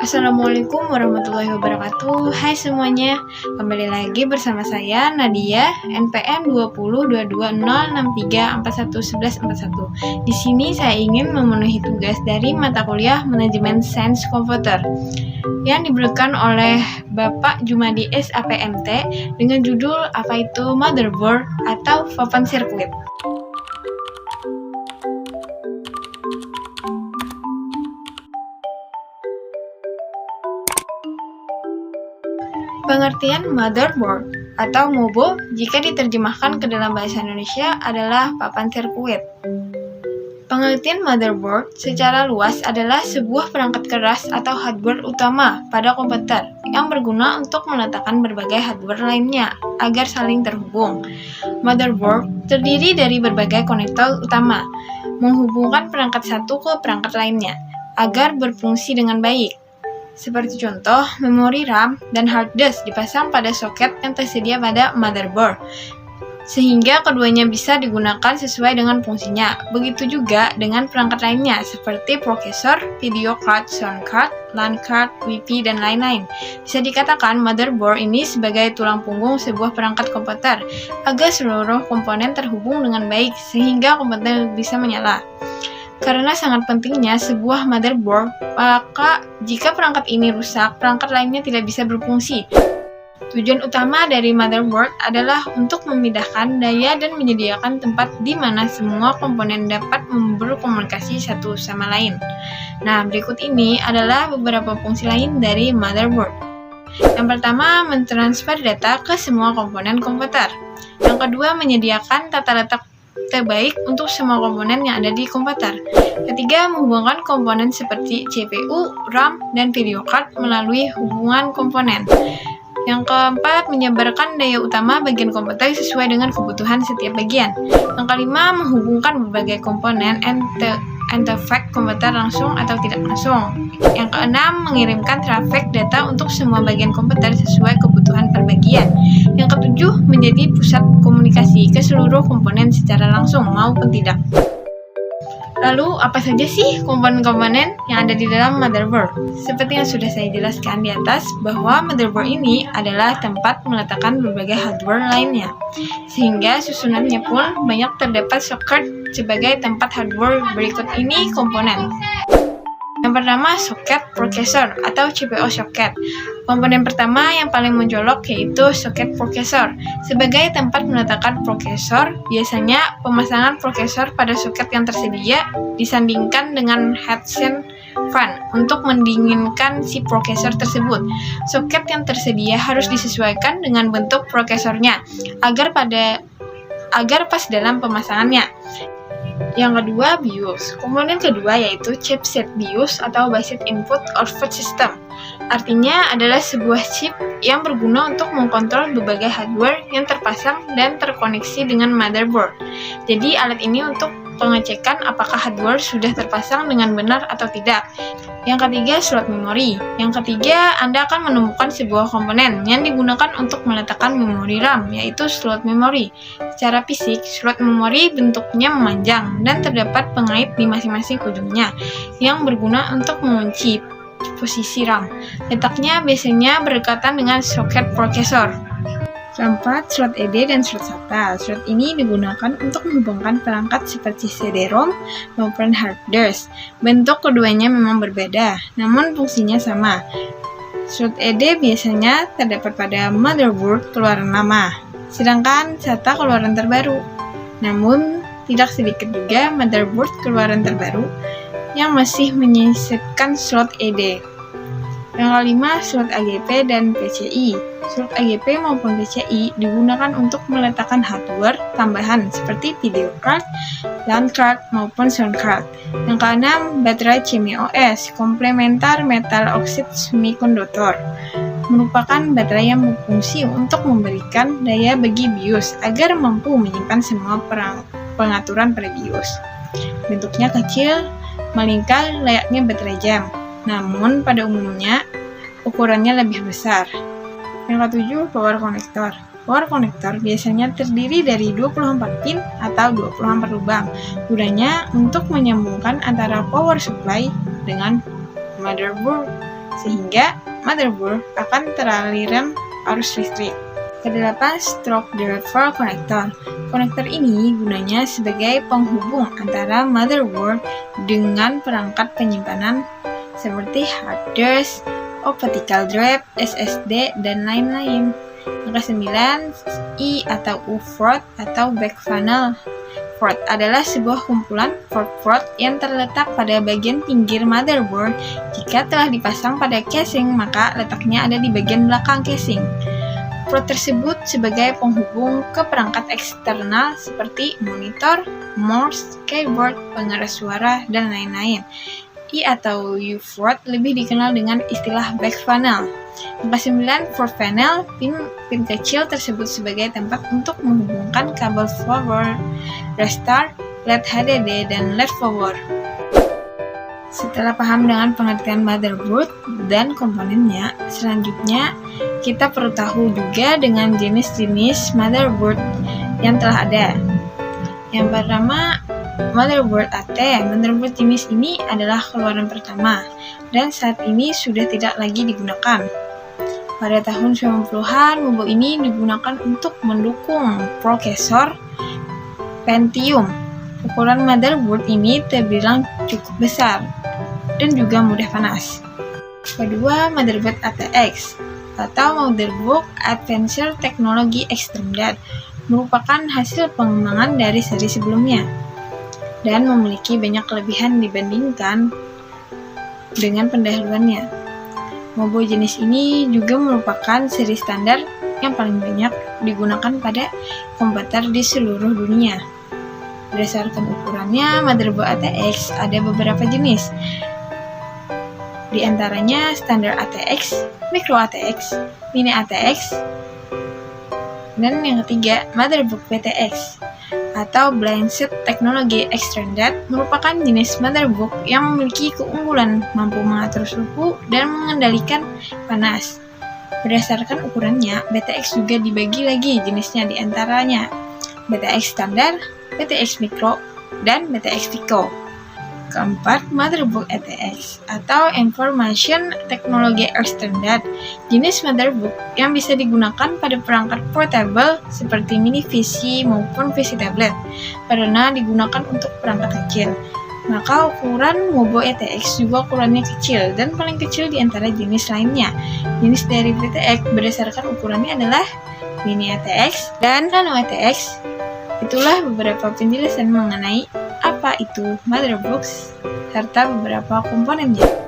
Assalamualaikum warahmatullahi wabarakatuh. Hai semuanya, kembali lagi bersama saya Nadia, NPM 202206341141. Di sini saya ingin memenuhi tugas dari mata kuliah Manajemen Sains Komputer yang diberikan oleh Bapak Jumadi SAPMT dengan judul apa itu motherboard atau papan sirkuit. Pengertian motherboard atau MOBO jika diterjemahkan ke dalam bahasa Indonesia adalah papan sirkuit. Pengertian motherboard secara luas adalah sebuah perangkat keras atau hardware utama pada komputer yang berguna untuk meletakkan berbagai hardware lainnya agar saling terhubung. Motherboard terdiri dari berbagai konektor utama, menghubungkan perangkat satu ke perangkat lainnya agar berfungsi dengan baik. Seperti contoh, memori RAM dan hard disk dipasang pada soket yang tersedia pada motherboard, sehingga keduanya bisa digunakan sesuai dengan fungsinya. Begitu juga dengan perangkat lainnya, seperti prosesor, video card, sound card, LAN card, Wi-Fi, dan lain-lain. Bisa dikatakan motherboard ini sebagai tulang punggung sebuah perangkat komputer, agar seluruh komponen terhubung dengan baik, sehingga komputer bisa menyala. Karena sangat pentingnya sebuah motherboard, maka jika perangkat ini rusak, perangkat lainnya tidak bisa berfungsi. Tujuan utama dari motherboard adalah untuk memindahkan daya dan menyediakan tempat di mana semua komponen dapat berkomunikasi satu sama lain. Nah, berikut ini adalah beberapa fungsi lain dari motherboard. Yang pertama, mentransfer data ke semua komponen komputer. Yang kedua, menyediakan tata letak terbaik untuk semua komponen yang ada di komputer. Ketiga, menghubungkan komponen seperti CPU, RAM, dan video card melalui hubungan komponen. Yang keempat, menyebarkan daya utama bagian komputer sesuai dengan kebutuhan setiap bagian. Yang kelima, menghubungkan berbagai komponen interface komputer langsung atau tidak langsung. Yang keenam, mengirimkan traffic data untuk semua bagian komputer sesuai kebutuhan per bagian. Yang ketujuh, menjadi pusat komunikasi ke seluruh komponen secara langsung maupun tidak. Lalu, apa saja sih komponen-komponen yang ada di dalam motherboard? Seperti yang sudah saya jelaskan di atas, bahwa motherboard ini adalah tempat meletakkan berbagai hardware lainnya, sehingga susunannya pun banyak terdapat soket sebagai tempat hardware. Berikut ini komponen. Yang pertama, soket prosesor atau CPO soket. Komponen pertama yang paling mencolok yaitu soket prosesor. Sebagai tempat meletakkan prosesor, biasanya pemasangan prosesor pada soket yang tersedia disandingkan dengan heatsink fan untuk mendinginkan si prosesor tersebut. Soket yang tersedia harus disesuaikan dengan bentuk prosesornya agar pas dalam pemasangannya. Yang kedua, BIOS. Komponen kedua yaitu chipset BIOS atau Basic Input Output System. Artinya adalah sebuah chip yang berguna untuk mengkontrol berbagai hardware yang terpasang dan terkoneksi dengan motherboard. Jadi alat ini untuk pengecekan apakah hardware sudah terpasang dengan benar atau tidak. Yang ketiga, slot memori. Yang ketiga, Anda akan menemukan sebuah komponen yang digunakan untuk meletakkan memori RAM, yaitu slot memori. Secara fisik, slot memori bentuknya memanjang dan terdapat pengait di masing-masing ujungnya yang berguna untuk mengunci posisi RAM. Letaknya biasanya berdekatan dengan soket prosesor. Keempat, slot ED dan slot SATA. Slot ini digunakan untuk menghubungkan perangkat seperti CD-ROM maupun hard disk. Bentuk keduanya memang berbeda, namun fungsinya sama. Slot ED biasanya terdapat pada motherboard keluaran lama, sedangkan SATA keluaran terbaru. Namun, tidak sedikit juga motherboard keluaran terbaru yang masih menyisipkan slot ED. Yang kelima, slot AGP dan PCI. Slot AGP maupun PCI digunakan untuk meletakkan hardware tambahan seperti video card, LAN card, maupun sound card. Yang keenam, baterai CMOS, komplementar metal oxide semiconductor, merupakan baterai yang berfungsi untuk memberikan daya bagi BIOS agar mampu menyimpan semua pengaturan pada BIOS. Bentuknya kecil, melingkar layaknya baterai jam. Namun, pada umumnya, ukurannya lebih besar. Yang ketujuh, power connector. Power connector biasanya terdiri dari 24 pin atau 24 lubang. Gunanya untuk menyambungkan antara power supply dengan motherboard sehingga motherboard akan teraliran arus listrik. Kedelapan, stroke driver connector. Konektor ini gunanya sebagai penghubung antara motherboard dengan perangkat penyimpanan seperti hard disk, optical drive, SSD, dan lain-lain. Angka 9, I atau U-port atau back panel. Port adalah sebuah kumpulan port yang terletak pada bagian pinggir motherboard. Jika telah dipasang pada casing, maka letaknya ada di bagian belakang casing. Port tersebut sebagai penghubung ke perangkat eksternal seperti monitor, mouse, keyboard, pengeras suara, dan lain-lain. I atau U-port lebih dikenal dengan istilah back panel. Angka 9, forward panel. Pin kecil tersebut sebagai tempat untuk menghubungkan kabel forward, restart, LED HDD, dan LED power. Setelah paham dengan pengertian motherboard dan komponennya, selanjutnya kita perlu tahu juga dengan jenis-jenis motherboard yang telah ada. Yang pertama, motherboard AT. Motherboard jenis ini adalah keluaran pertama dan saat ini sudah tidak lagi digunakan. Pada tahun 90-an, motherboard ini digunakan untuk mendukung prosesor Pentium. Ukuran motherboard ini terbilang cukup besar dan juga mudah panas. Kedua, motherboard ATX atau Motherboard Advanced Technology Extended merupakan hasil pengembangan dari seri sebelumnya dan memiliki banyak kelebihan dibandingkan dengan pendahuluannya. Motherboard jenis ini juga merupakan seri standar yang paling banyak digunakan pada komputer di seluruh dunia. Berdasarkan ukurannya, motherboard ATX ada beberapa jenis. Di antaranya standar ATX, micro ATX, mini ATX, dan yang ketiga, motherboard BTX atau Balanced Technology Extended merupakan jenis motherboard yang memiliki keunggulan mampu mengatur suhu dan mengendalikan panas. Berdasarkan ukurannya, BTX juga dibagi lagi jenisnya, di antaranya BTX standar, BTX micro, dan BTX pico. Keempat, motherboard ATX atau Information Technology Extended, jenis motherboard yang bisa digunakan pada perangkat portable seperti mini PC maupun PC tablet karena digunakan untuk perangkat kecil. Maka ukuran motherboard ATX juga ukurannya kecil dan paling kecil di antara jenis lainnya. Jenis dari BTX berdasarkan ukurannya adalah mini ATX dan nano ATX. Itulah beberapa penjelasan mengenai apa itu motherboard serta beberapa komponennya.